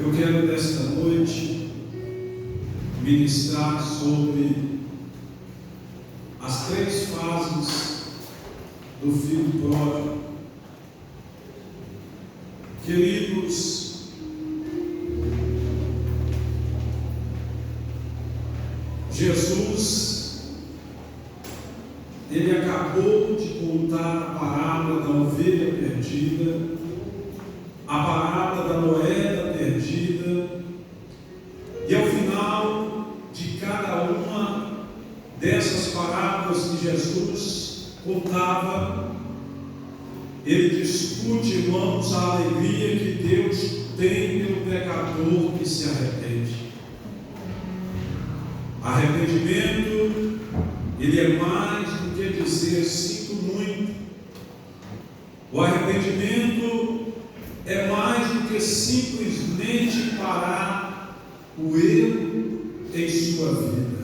Eu quero nesta noite ministrar sobre as 3 fases do filho pródigo. Queridos, Jesus, ele acabou de contar a parábola da ovelha perdida, a parábola da moeda perdida, e ao final de cada uma dessas parábolas que Jesus contava, ele discute, irmãos, a alegria que Deus tem pelo pecador que se arrepende. Arrependimento, ele é mais do que dizer sinto muito. O arrependimento é mais do que simplesmente parar o erro em sua vida.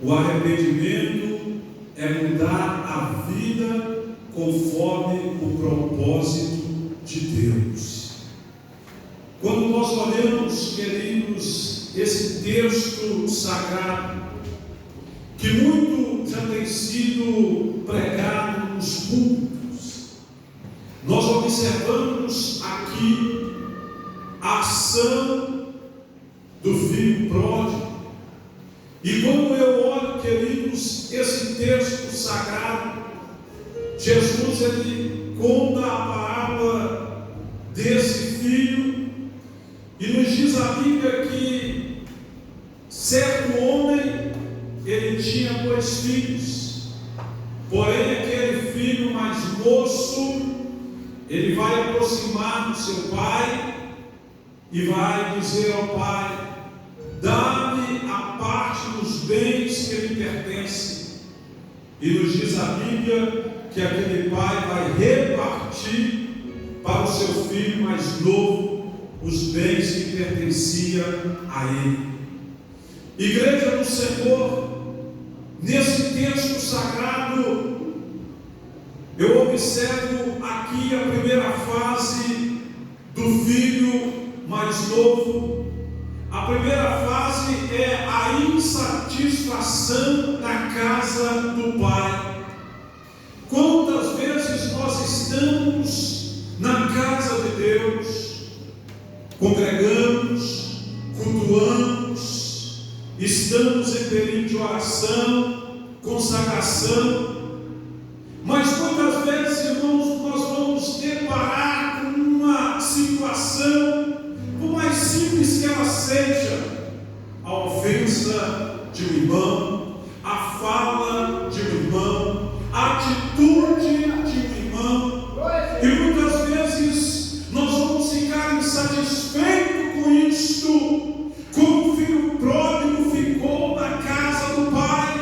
O arrependimento é mudar a vida conforme o propósito de Deus. Quando nós olhamos, queridos, esse texto sagrado, que muito já tem sido pregado nos púlpitos, nós observamos aqui a ação do filho pródigo. E quando eu olho, queridos, esse texto sagrado, Jesus, ele conta a parábola desse filho e nos diz a Bíblia que certo homem, ele tinha 2 filhos, porém aquele filho mais moço, ele vai aproximar do seu pai e vai dizer ao pai: dá-me a parte dos bens que lhe pertencem. E nos diz a Bíblia que aquele pai vai repartir para o seu filho mais novo os bens que pertenciam a ele. Igreja do Senhor, nesse texto sagrado, eu observo aqui a primeira fase do filho mais novo. A primeira fase é a insatisfação na casa do pai. Quantas vezes nós estamos na casa de Deus, congregamos, cultuamos, estamos em período de oração, consagração, mas muitas vezes, irmãos, nós vamos deparar com uma situação, por mais simples que ela seja, a ofensa de um irmão, a fala de um irmão, a atitude de um irmão, e muitas vezes nós vamos ficar insatisfeitos com isto, como o filho pródigo ficou na casa do pai.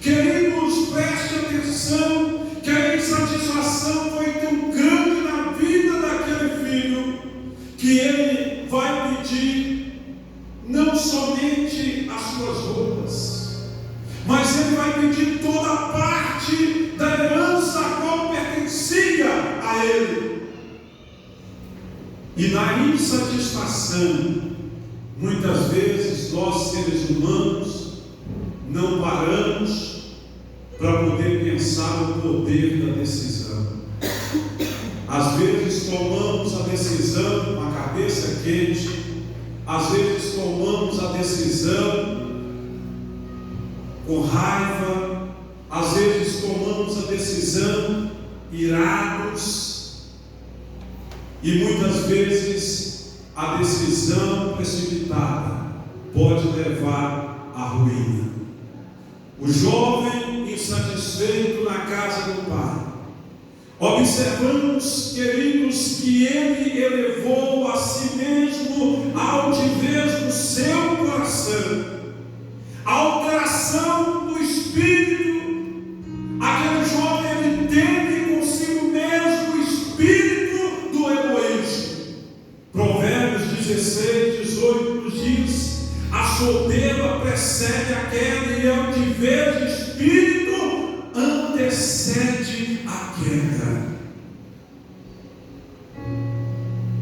Queridos, preste atenção, que a insatisfação foi tão grande na vida daquele filho, que ele vai pedir não somente as suas roupas, mas ele vai pedir toda a parte da herança a qual pertencia a ele. E na insatisfação, muitas vezes nós, seres humanos, não paramos para poder pensar o poder da decisão. Às vezes tomamos a decisão com a cabeça quente, às vezes tomamos a decisão com raiva, às vezes tomamos a decisão irados, e muitas vezes a decisão precipitada pode levar à ruína. O jovem insatisfeito na casa do pai, observamos, queridos, que ele elevou a si mesmo a altivez do seu coração, a alteração do espírito. Aquele jovem, ele teve consigo mesmo o espírito do egoísmo. Provérbios 16:18 nos diz: a soberba precede a queda, e a altivez de espírito antecede a queda.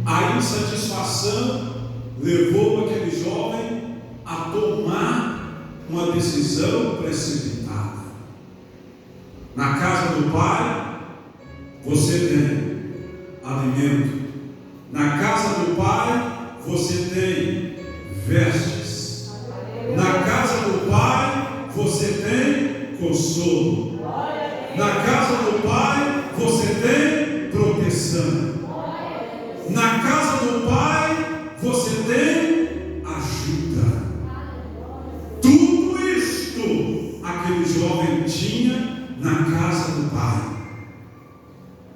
A insatisfação levou aquele jovem a tomar uma decisão precipitada. Na casa do pai, você tem alimento. Na casa do pai, você tem vestes. Na casa do pai, você tem consolo. Na casa do pai, você tem proteção. Na casa do pai, você tem ajuda. Tudo isto aquele jovem tinha na casa do pai.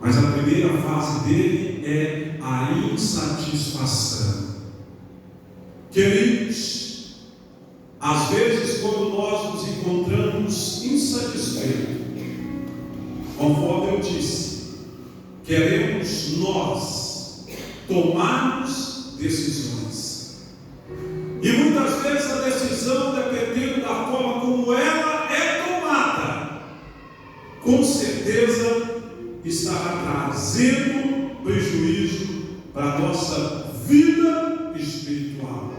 Mas a primeira fase dele é a insatisfação. Queridos, às vezes quando nós nos encontramos insatisfeitos, conforme eu disse, queremos nós tomarmos decisões. E muitas vezes a decisão, dependendo da forma como ela é tomada, com certeza estará trazendo prejuízo para a nossa vida espiritual,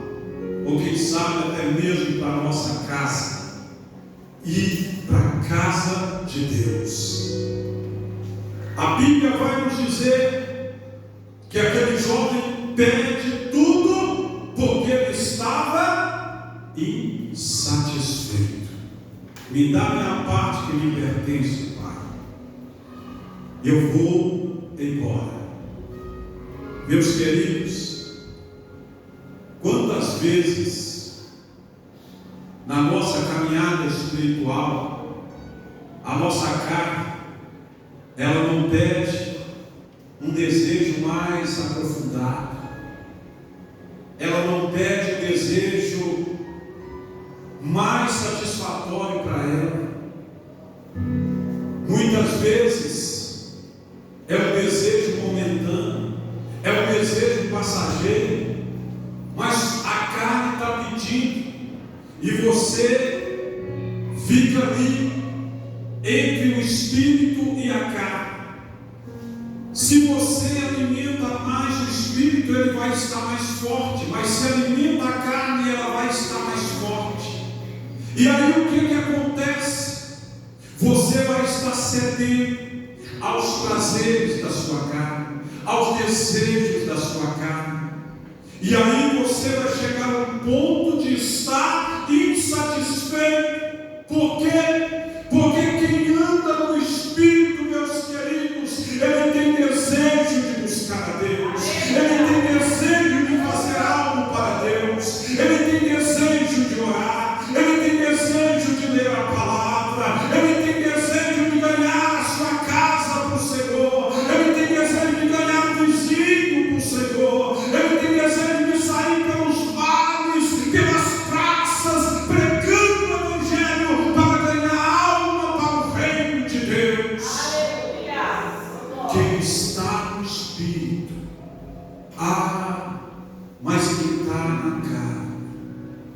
ou quem sabe até mesmo para a nossa casa e para a casa de Deus. A Bíblia vai nos dizer que aquele jovem perde tudo porque ele estava insatisfeito. Me dá minha parte que me pertence, Pai. Eu vou embora. Meus queridos, quantas vezes na nossa caminhada espiritual, a nossa carne, ela não pede um desejo mais aprofundado, ela não pede um desejo mais satisfatório para ela. Muitas vezes é um desejo momentâneo, é um desejo passageiro, mas a carne está pedindo e você fica ali entre o espírito e a carne. Se você alimenta mais o espírito, ele vai estar mais forte, mas se alimenta a carne, ela vai estar mais forte. E aí o que acontece? Você vai estar cedendo aos prazeres da sua carne, aos desejos da sua carne, e aí você vai chegar ao ponto de estar insatisfeito. Por quê? Porque quem anda no Espírito, meus queridos, ele tem desejo de buscar a Deus, ele tem desejo de fazer algo para Deus, ele tem desejo de orar, ele tem desejo de ler a palavra, ele tem desejo de ganhar a sua casa para o Senhor, ele tem desejo de ganhar um vizinho para o Senhor, ele tem desejo de sair pelos vales, pelas praças, pregando o Evangelho para ganhar alma para o reino de Deus. Quem está no Espírito, mas quem está na carne,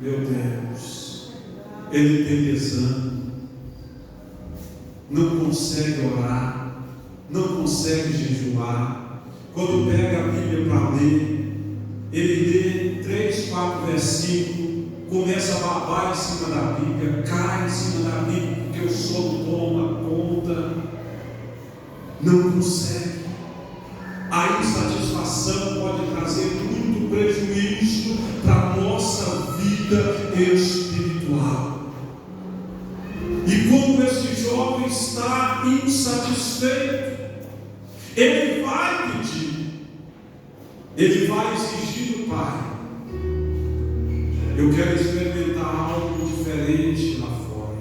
meu Deus, ele tem desânimo, não consegue orar, não consegue jejuar. Quando pega a Bíblia para ler, ele lê 3, 4 versículos, começa a babar em cima da Bíblia, cai em cima da Bíblia, porque o sono toma conta, não consegue. A insatisfação pode trazer muito prejuízo para a nossa vida espiritual. E quando esse jovem está insatisfeito, ele vai pedir, ele vai exigir do pai: eu quero experimentar algo diferente lá fora,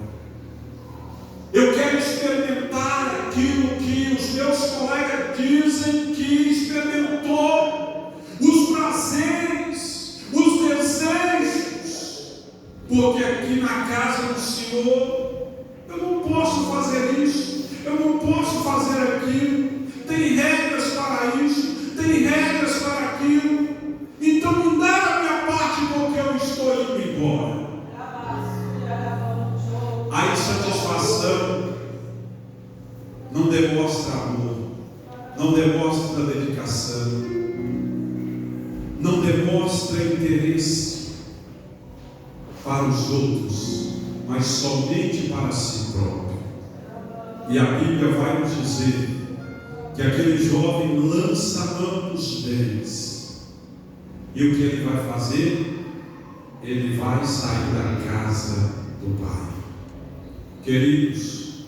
eu quero experimentar aquilo que os meus colegas dizem que experimentou, os prazeres, os desejos, porque aqui na casa do Senhor eu não posso fazer isso, eu não posso fazer aquilo, tem regras para isso, tem regras para aquilo, então me dá a minha parte porque eu estou indo embora. A insatisfação não demonstra amor, não demonstra dedicação. demonstra interesse para os outros, mas somente para si próprio. E a Bíblia vai nos dizer que aquele jovem lança a mão dos bens. E o que ele vai fazer? Ele vai sair da casa do Pai. Queridos,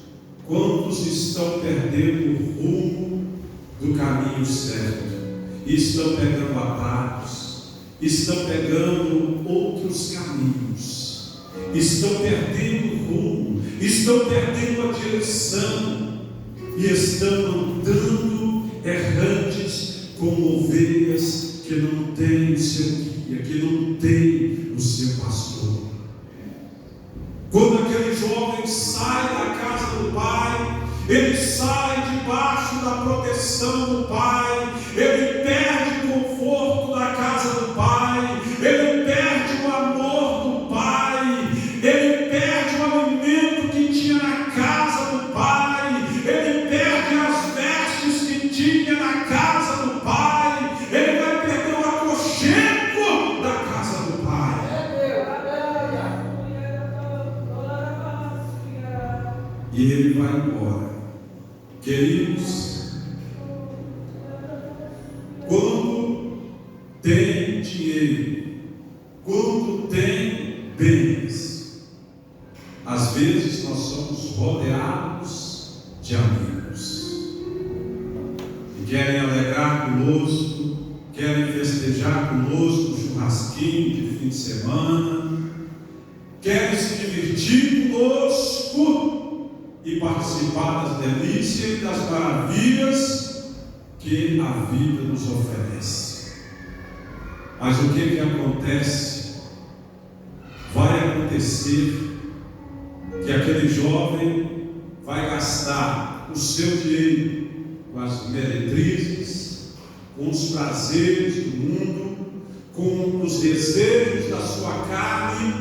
quantos estão perdendo o rumo do caminho certo? Estão pegando atalhos, estão pegando outros caminhos, estão perdendo o rumo, estão perdendo a direção e estão andando errantes como ovelhas que não têm o seu guia, que não têm o seu pastor. Quando aquele jovem sai da casa do Pai, ele sai debaixo da proteção do Pai, ele perde o conforto da casa do Pai, ele perde o amor do Pai, ele perde o alimento que tinha na casa do Pai, ele perde as vestes que tinha na casa do Pai, ele vai perder o aconchego da casa do Pai. E ele vai embora. Queridos, quando tem dinheiro, quando tem bens, às vezes nós somos rodeados de amigos que querem alegrar conosco, querem festejar conosco um churrasquinho de fim de semana, querem se divertir conosco e participar das delícias e das maravilhas que a vida nos oferece. Mas o que acontece? Vai acontecer que aquele jovem vai gastar o seu dinheiro com as meretrizes, com os prazeres do mundo, com os desejos da sua carne,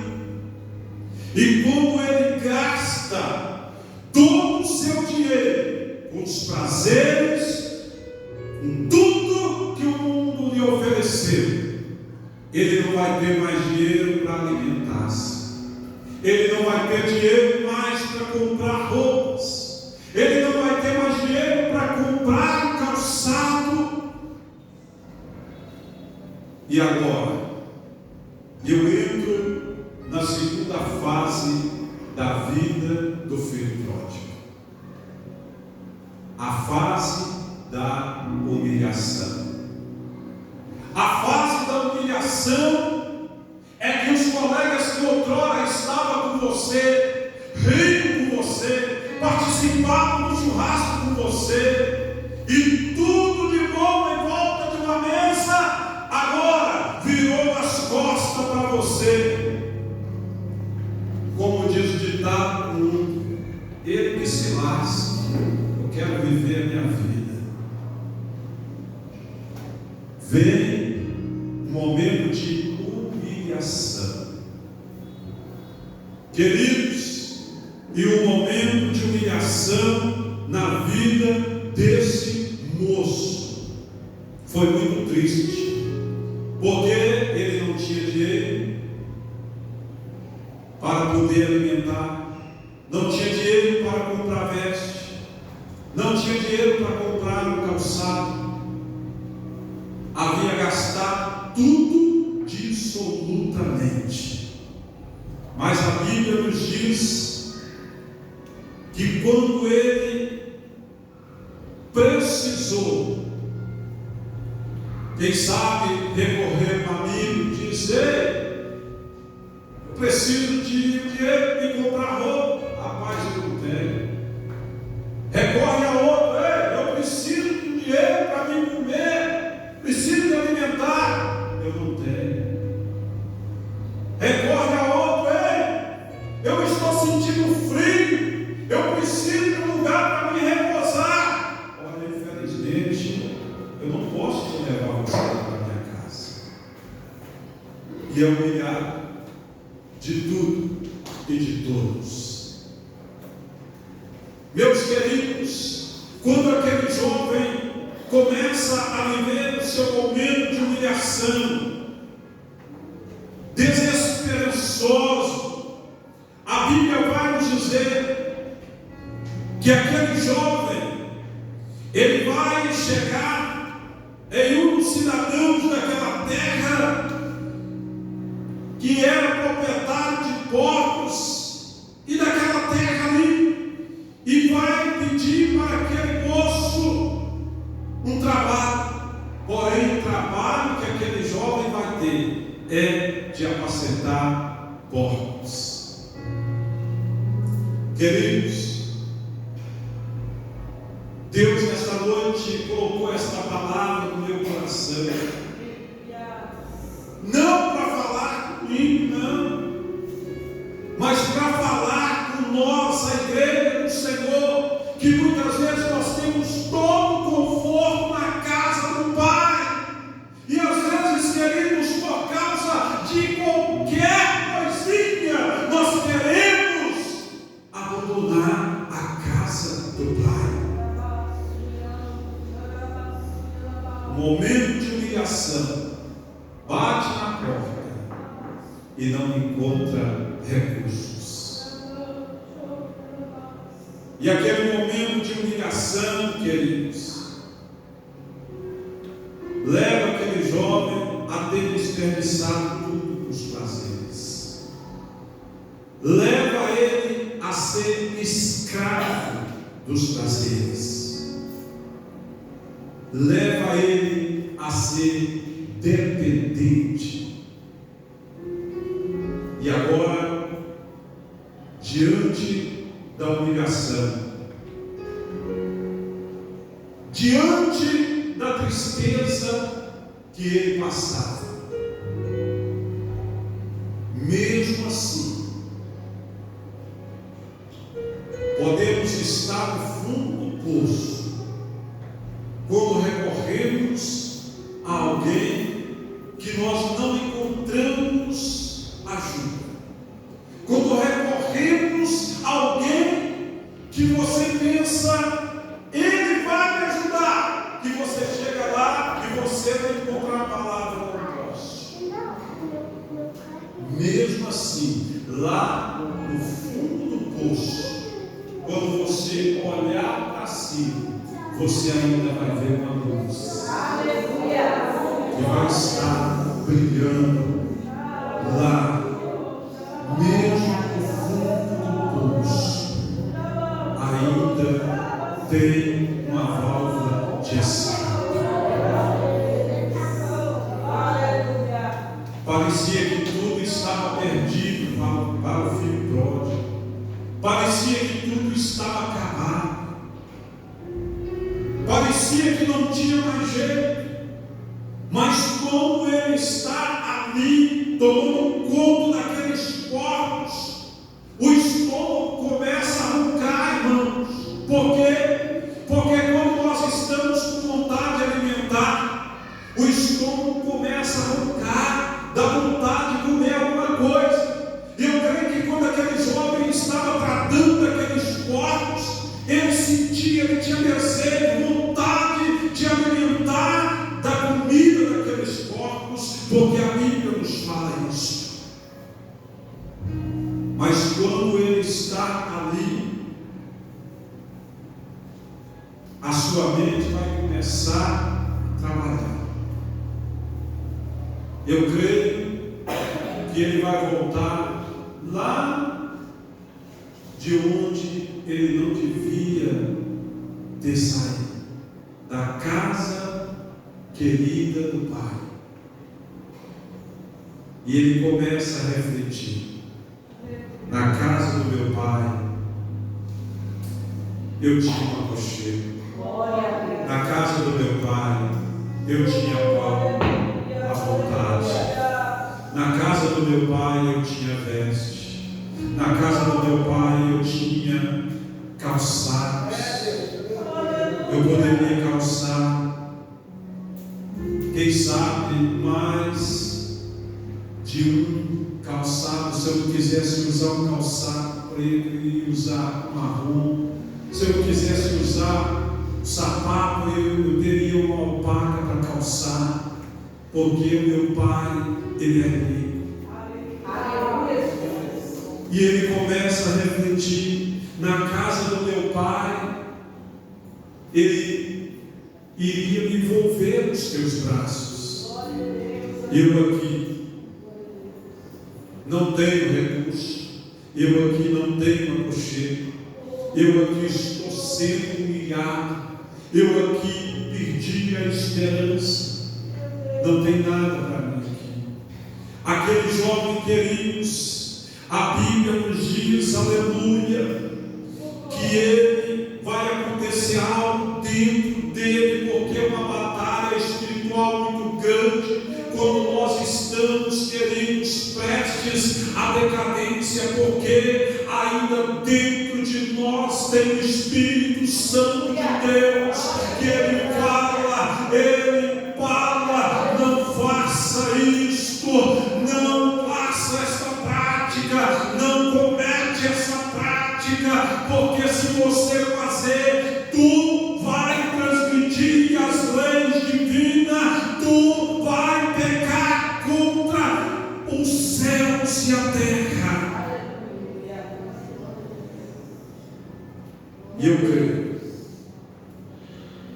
e como ele gasta todo o seu dinheiro com os prazeres, com tudo que o mundo lhe ofereceu, ele não vai ter mais dinheiro para alimentar-se, ele não vai ter dinheiro mais para comprar roupas, ele não vai ter mais dinheiro para comprar calçado. E agora eu entro na segunda fase da vida do filho pródigo, a fase da humilhação. A fase da humilhação é que os colegas que outrora estavam com você, riam com você, participavam do churrasco com você, e tudo de bom em volta de uma mesa, agora virou as costas para você. Como diz o ditado comum, ele que se lasque, eu quero viver a minha vida. Vem um momento de humilhação. Queridos, e um momento de humilhação na vida desse moço foi muito triste, porque ele não tinha dinheiro para poder alimentar, não tinha dinheiro para comprar veste, não tinha dinheiro para comprar um calçado, havia gastado tudo dissolutamente. Mas a Bíblia nos diz que quando ele precisou, quem sabe recorrer a um amigo, dizer: eu preciso de dinheiro para comprar roupa. Rapaz, eu não tenho. Recorre a outro: eu preciso de dinheiro para me comer, preciso de alimentar. Eu não tenho. Recorre a outro: eu estou sentindo frio, eu preciso de um lugar para me repousar. Olha, infelizmente, eu não posso te levar você para minha casa. E é humilhado de tudo e de todos. Meus queridos, quando aquele jovem começa a viver o seu momento de humilhação, chegar em um dos cidadãos daquela terra que era proprietário de porcos e daquela terra ali, e vai pedir para aquele moço um trabalho. Porém, o trabalho que aquele jovem vai ter é de apacentar porcos. Queridos, Deus nesta noite colocou esta palavra no meu coração, não para falar comigo, não, mas para falar com nós, a igreja do Senhor, que muitas vezes nós temos todo o conforto na casa do Pai, e às vezes, queridos, por causa de qualquer coisinha, nós queremos abandonar a casa do Pai. O momento de humilhação bate na porta e não encontra recursos. E aquele momento de humilhação, queridos, leva aquele jovem a ter desperdiçado tudo os prazeres, leva ele a ser escravo dos prazeres, leva ele a ser dependente. E agora, diante da humilhação, diante da tristeza que ele passava, mesmo assim, podemos estar no fundo do poço quando recorremos a alguém que nós não encontramos ajuda, quando recorremos a alguém que você pensa, ele vai me ajudar, que você chega lá e você vai encontrar a palavra no próximo. Mesmo assim, lá no fundo do poço, quando você olhar para cima, você ainda vai ver uma luz que vai estar brilhando lá, mesmo no fundo do poço. Ainda tem uma válvula de escape. Parecia que tudo estava perdido para o filho pródigo, parecia que tudo estava acabado, parecia que não tinha mais jeito. Mas como ele está ali, tomando conta daqueles corpos, o estômago começa a roncar, irmãos. Por quê? Porque quando nós estamos com vontade de alimentar, o estômago começa a roncar, dá vontade de comer alguma coisa. Eu creio que quando aquele jovem estava tratando daqueles corpos, ele sentia, ele tinha desejo, vontade de alimentar da comida daqueles corpos, porque a Bíblia nos fala isso. Mas quando ele está ali, a sua mente vai começar a trabalhar. Eu creio que ele vai voltar lá de onde ele não devia ter saído, da casa querida do Pai. E ele começa a refletir: na casa do meu Pai eu tinha um aconchego, na casa do meu Pai eu tinha pão à vontade, na casa do meu Pai eu tinha veste, na casa do meu Pai eu tinha calçados, eu poderia calçar, quem sabe, mais de um calçado. Se eu não quisesse usar um calçado preto, eu ia usar um marrom. Se eu quisesse usar um sapato, eu teria uma alpaca para calçar, porque o meu Pai, ele é rico. E ele começa a refletir: na casa do meu Pai, ele iria me envolver nos teus braços. Eu aqui não tenho recurso, eu aqui não tenho aconchego, eu aqui estou sendo humilhado, eu aqui perdi a esperança, não tem nada para mim aqui. Aquele jovem, queridos, a Bíblia nos diz, aleluia, que ele vai acontecer algo dentro dele, porque é uma batalha espiritual muito grande, quando nós estamos, queridos, prestes à decadência, porque ainda dentro de nós tem o Espírito Santo de Deus, que ele fala, não faça isto, não faça esta prática, não comete essa prática, porque se você fazer, tu vai transmitir as leis divinas, tu vai pecar contra os céus e a terra. E eu creio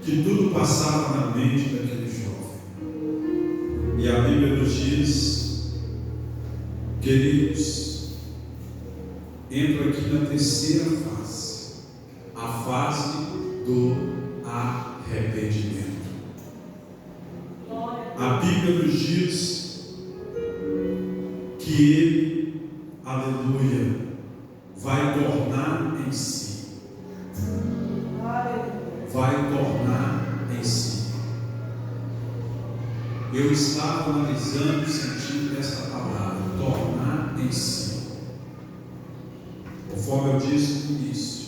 que tudo passava na mente daquele jovem. E a Bíblia nos diz, queridos, entro aqui na terceira fase, a fase do arrependimento. A Bíblia nos diz que ele, aleluia, vai tornar em si. Vai tornar em si. Eu estava analisando o sentido desta palavra, tornar em si. Conforme eu disse no início,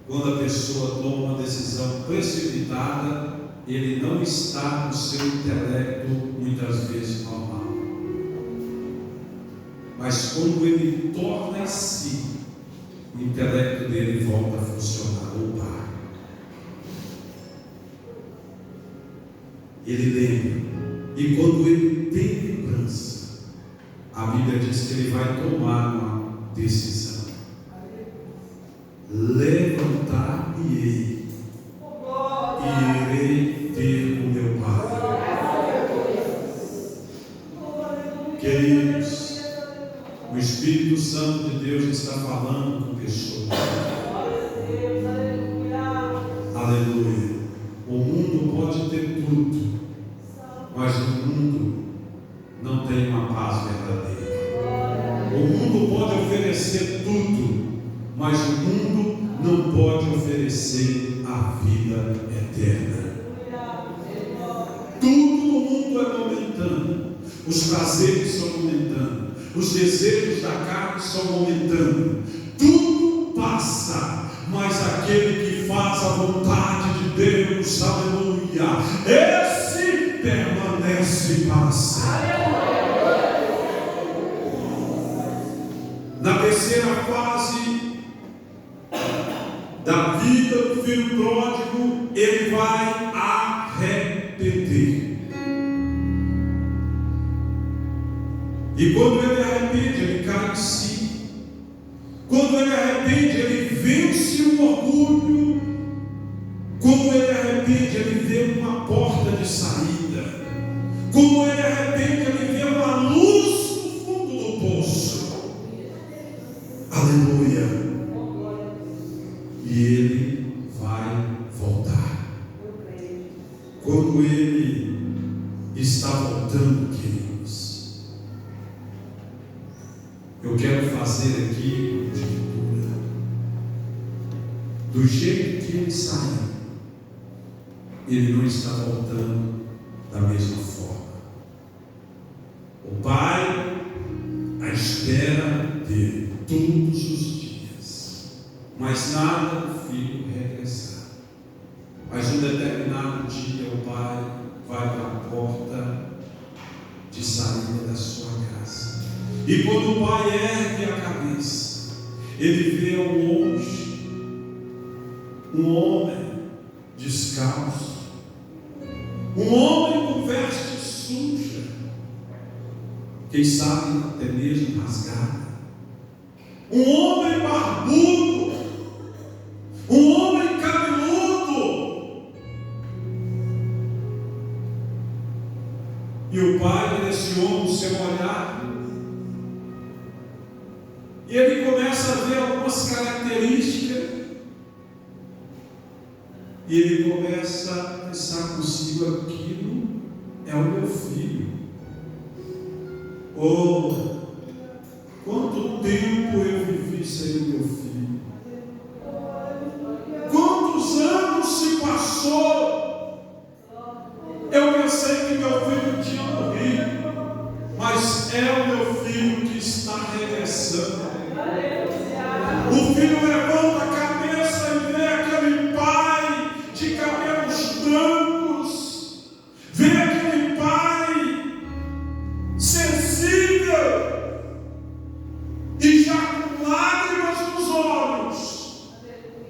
quando a pessoa toma uma decisão precipitada, ele não está no seu intelecto muitas vezes normal. Mas quando ele torna em si, o intelecto dele volta a funcionar. Opa! Ele lembra. E quando ele tem lembrança, a Bíblia diz que ele vai tomar uma decisão. Levantar-me-ei e irei ter o meu Pai. Queridos, o Espírito Santo de Deus está falando com pessoas. Aleluia. O mundo pode ter tudo, mas o mundo não tem uma paz verdadeira. O mundo pode oferecer tudo, mas o mundo não pode oferecer a vida eterna. Tudo no mundo é momentâneo. Os prazeres são momentâneos, os desejos da carne são momentâneos. Tudo passa, mas aquele que faz a vontade de Deus, aleluia, esse permanece para sempre. Na terceira fase da vida do filho pródigo, ele vai arrepender. E quando ele arrepende, ele cai em si. Quando ele arrepende, ele vence o orgulho. Quando ele arrepende, ele vê uma porta de saída. Quando ele arrepende, ele vê uma luz no fundo do poço. Aleluia. E ele vai voltar. Quando ele está voltando, queridos, eu quero fazer aqui uma leitura. Do jeito que ele saiu, ele não está voltando da mesma forma. O pai à espera dele todos os dias, mas nada do filho regressar. Mas um determinado dia o pai vai para a porta de saída da sua casa. E quando o pai ergue a cabeça, ele vê ao longe um homem descalço, um homem com veste suja, quem sabe até mesmo rasgada, um homem barbudo, um homem cabeludo, E o pai direcionou o seu olhar. E ele começa a ver algumas características. E ele começa a pensar consigo: aquilo é o meu filho. Oh, quanto tempo eu vivi sem o meu filho. Quantos anos se passou. Eu pensei que meu filho tinha morrido, mas é o meu filho que está regressando. O filho levanta a cabeça e vê aquele pai de cabelos brancos, vê aquele pai sensível e já com lágrimas nos olhos.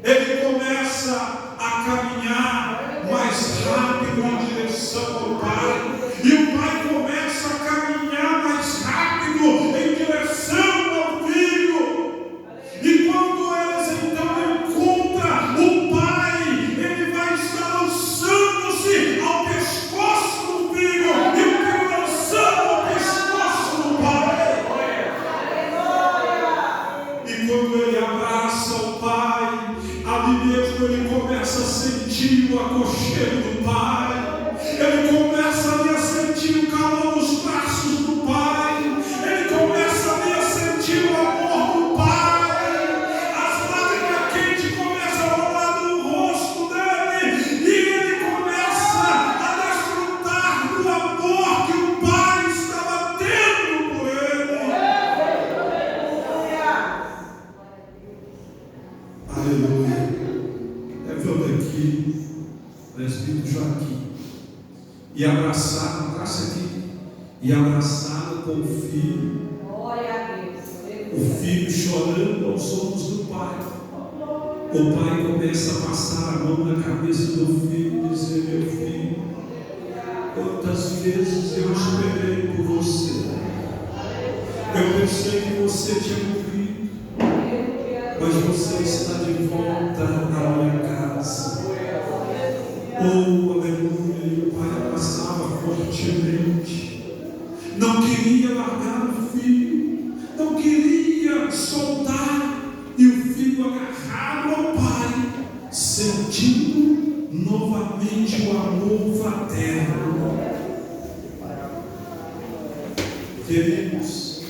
Ele começa a caminhar mais rápido em direção ao pai, e o pai começa a caminhar mais rápido em direção ao filho. E quando eles então encontram o pai, ele vai estar lançando-se ao pescoço do filho, e o filho lançando ao pescoço do pai. E quando ele abraça o pai, ali mesmo ele começa a sentir o aconchego do pai. Ele começa ali a sentir o calor dos braços do pai. Ele começa ali a sentir o amor do pai. As lágrimas quentes começam a rolar no rosto dele, e ele começa a desfrutar do amor que o pai estava tendo por ele. Aleluia. Levanta aqui, presbítero Joaquim, e abraçado, abraça aqui, e abraçado com o filho. O filho chorando aos ombros do pai. O pai começa a passar a mão na cabeça do filho e dizer: meu filho, quantas vezes eu esperei por você. Eu pensei que você tinha morrido, mas você está de volta à minha casa. Oh, aleluia. E o pai abraçava fortemente. Não queria largar o filho, não queria soltar. E o filho agarrado ao pai, sentindo novamente o amor fraterno. Queridos,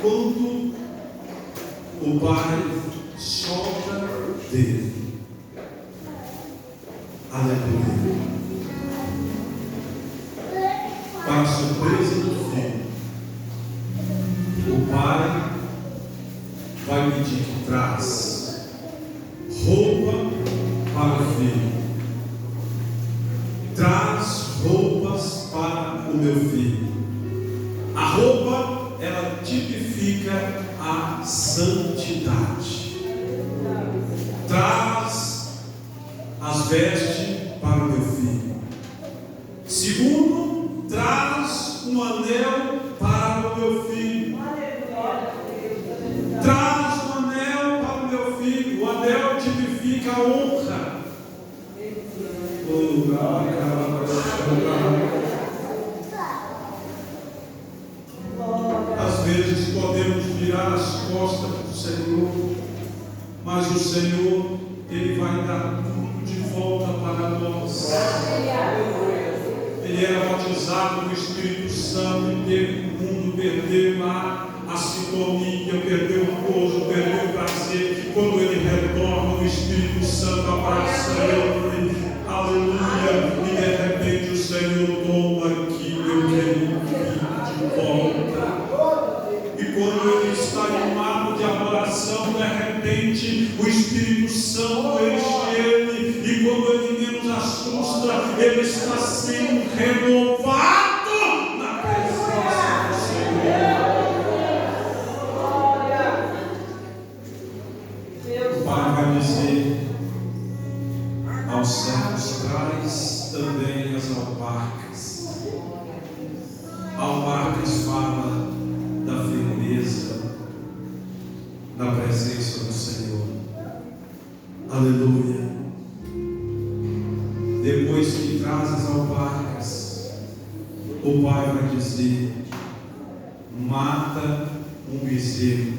quando o pai solta dele, aleluia, para a surpresa do filho, o pai vai pedir que traz roupa para o filho. Traz roupas para o meu filho. A roupa, ela tipifica a santidade. Traz as vestes para o meu filho. Segundo, traz um anel para o meu filho. Traz um anel para o meu filho. O anel tipifica a honra. Às vezes podemos virar as costas para o Senhor, mas o Senhor, Ele vai dar tudo de volta para nós. Ele era batizado no Espírito Santo e teve o mundo perder lá a sintonia, perdeu o gozo, perdeu o prazer. Quando ele retorna, o Espírito Santo abraça ele, aleluia, e de repente o Senhor toma aqui, meu querido filho, de volta. E quando ele está em um ato de adoração, de repente o Espírito Santo enche ele, e quando ele menos assusta, ele está sendo renovado na presença do Senhor. O Pai vai dizer aos servos: traz também as alparcas. Alparcas fala da firmeza na presença do Senhor. Aleluia. depois que trazes alpacas, o pai vai dizer: mata um bezerro,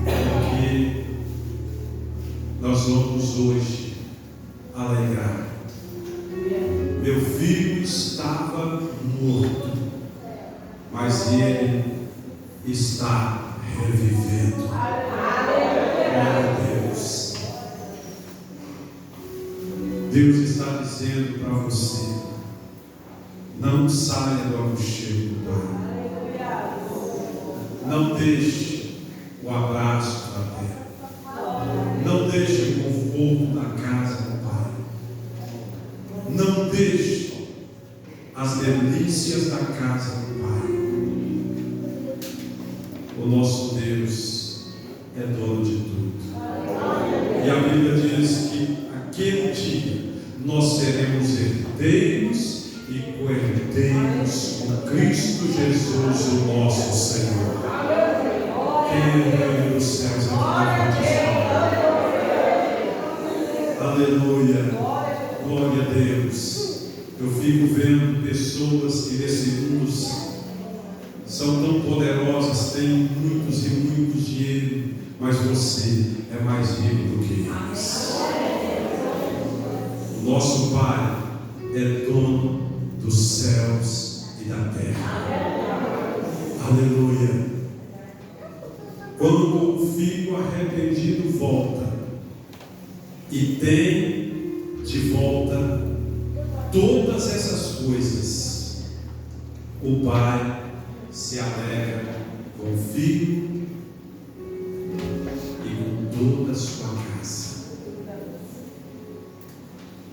porque nós vamos hoje alegrar. Meu filho estava morto, mas ele está revivendo. Glória a Deus. Deus está dizendo para você: não saia do aconchego do Pai. Não deixe o abraço da terra. Não deixe o conforto da casa do Pai. Não deixe as delícias da casa do Pai. O nosso Deus é dono de tudo. E a Bíblia diz que aquele dia nós seremos herdeiros e co-herdeiros com Cristo Jesus, o nosso Senhor. Quem é o Rei dos céus e da terra? Aleluia, glória a Deus. Eu fico vendo pessoas que nesse mundo são tão poderosas, têm muitos e muitos dinheiro, mas você é mais rico do que eles. O nosso Pai é dono dos céus e da terra. Aleluia. Quando o filho arrependido volta e tem de volta todas essas coisas, o pai se alegra com o filho e com toda a sua casa.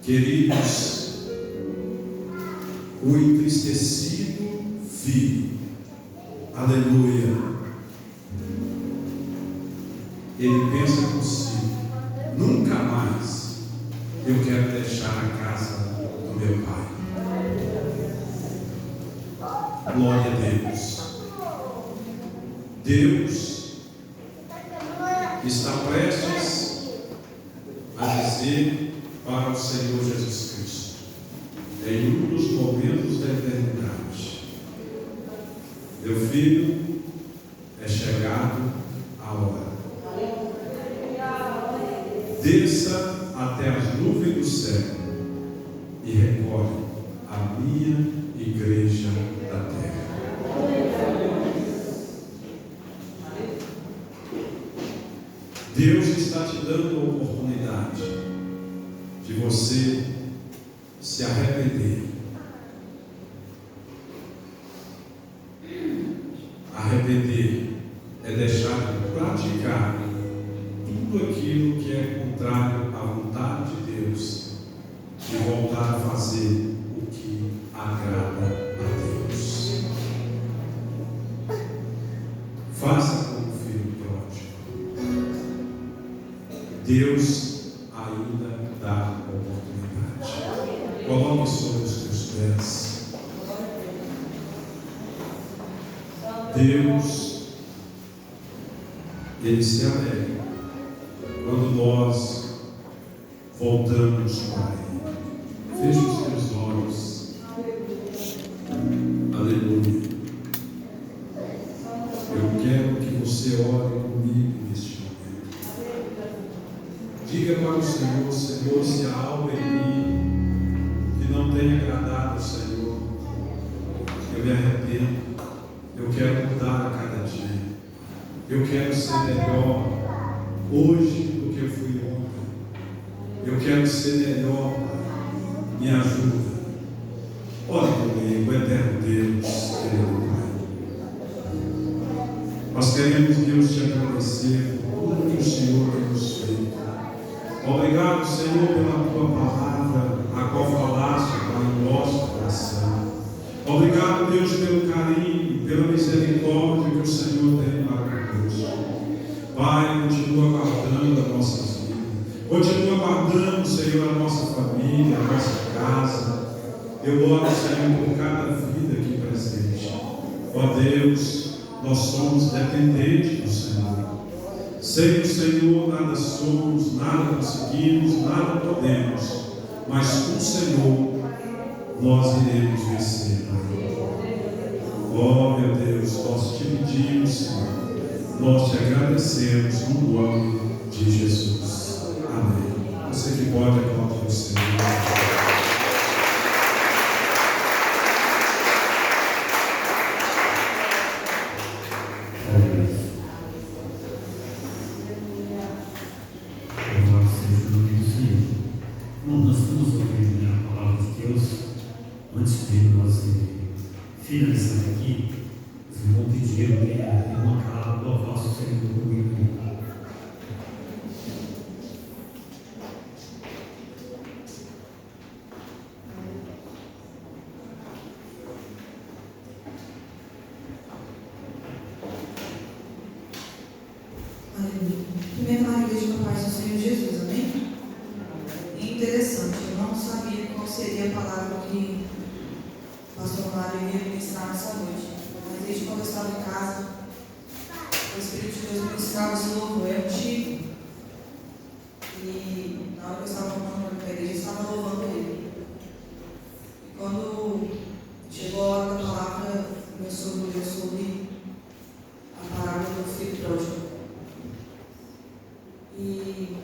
Queridos, o entristecido filho, aleluia, ele pensa consigo: nunca mais eu quero deixar a casa do meu pai. Glória a Deus. Deus está prestes a dizer para o Senhor Jesus Cristo, em um dos momentos da eternidade: meu filho, é chegado a hora. Desça até as nuvens do céu e recolhe a minha igreja da terra. Deus está te dando a oportunidade de você se arrepender. Arrepender é deixar de praticar tudo aquilo que é contrário à vontade de Deus e voltar a fazer o que agrada a Deus. Faça como o filho pródigo. Deus ainda dá oportunidade. Coloque sobre os teus pés. Deus, Ele se alegra quando nós voltamos para Ele. Feche os teus olhos. Aleluia. Eu quero que você ore comigo neste momento. Diga para o Senhor: Senhor, se há algo em mim que não tenha agradado ao Senhor, eu me arrependo. Eu quero mudar a cada dia. Eu quero ser melhor hoje do que eu fui ontem. Eu quero ser melhor. Me ajuda. Ore comigo, eterno Deus, querido Pai. Nós queremos, Deus, te agradecer por tudo que o Senhor tem nos feito. Obrigado, Senhor, pela tua palavra, a qual falaste para o nosso coração. Obrigado, Deus, pelo carinho, pela misericórdia que o Senhor tem para conosco. Pai, continua guardando as nossas vidas. Continua guardando, Senhor, a nossa família, a nossa casa. Eu oro, Senhor, por cada vida aqui presente. Ó Deus, nós somos dependentes do Senhor. Sem o Senhor nada somos, nada conseguimos, nada podemos. mas com o Senhor nós iremos vencer. Oh meu Deus, nós te pedimos, Senhor, nós te agradecemos no nome de Jesus. Amém. Você que pode aplaudir o Senhor. Finalizando aqui, os irmãos pediram que uma palavra do vosso Senhor comigo. Aleluia. Primeiro na igreja do Pai do Senhor Jesus, amém? É interessante, eu não sabia qual seria a palavra que o pastor Mário iria ministrar nessa noite. Mas desde quando eu estava em casa, o Espírito de Deus ministrava esse louvor, é antigo. E na hora que eu estava falando para a igreja, eu estava louvando ele. E quando chegou a hora da palavra, começou a ler sobre a parábola do filho pródigo. E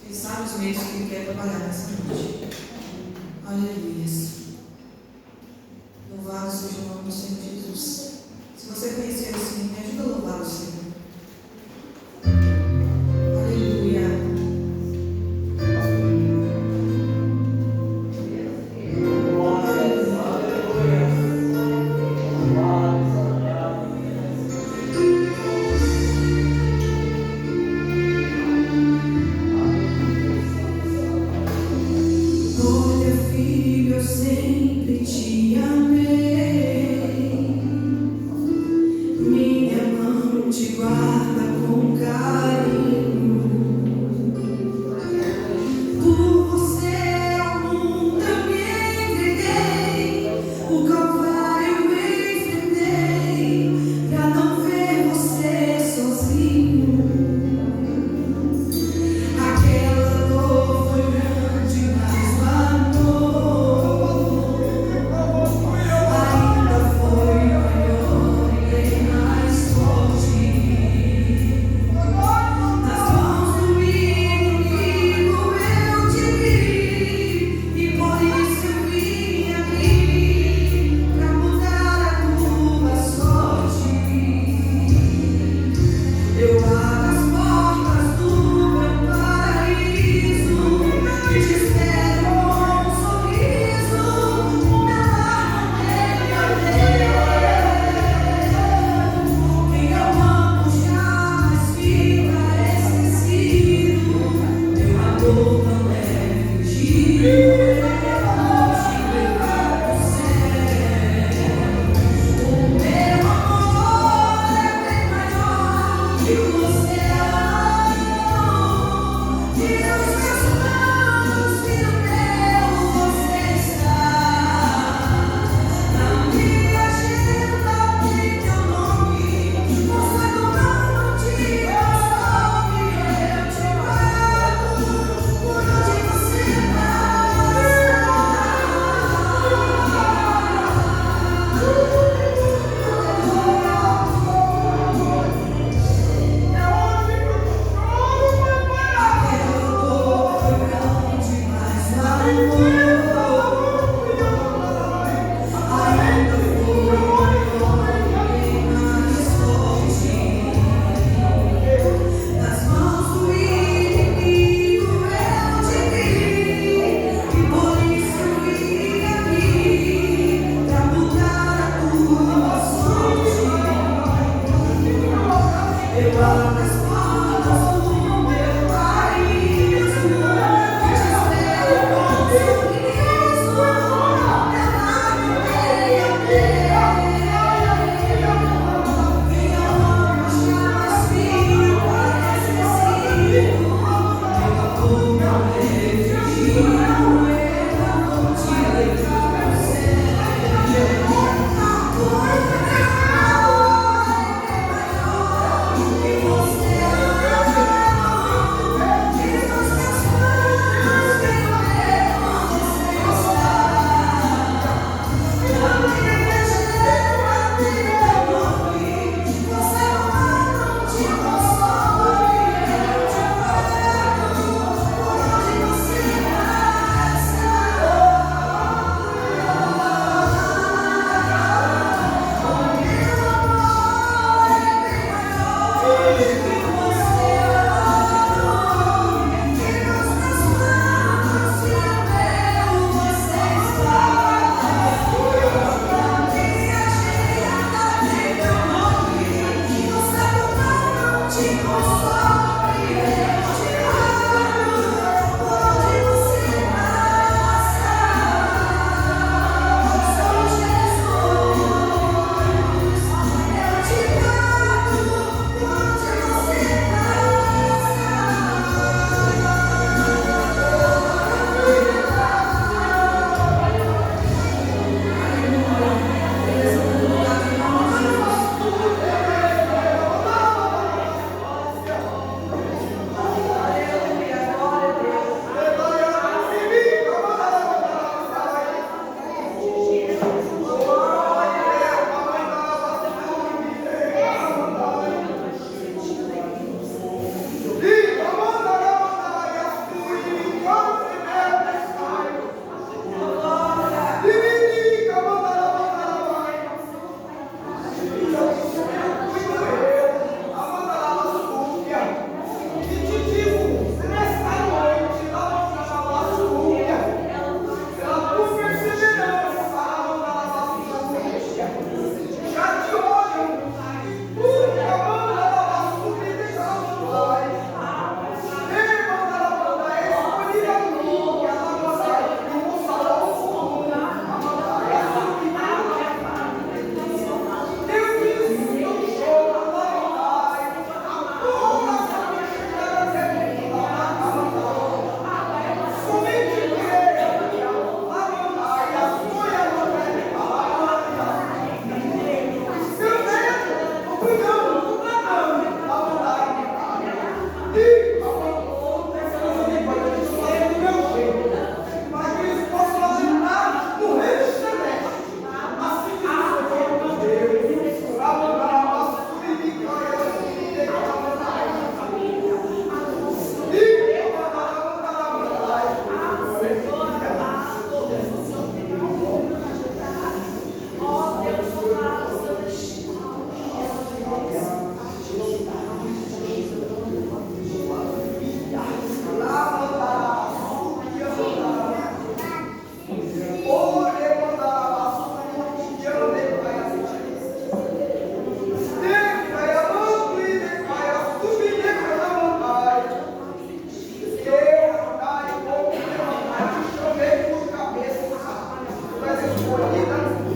ele sabe os meios que ele quer trabalhar nessa noite. Aleluia. Louvado seja o nome do Senhor Jesus. Se você conhece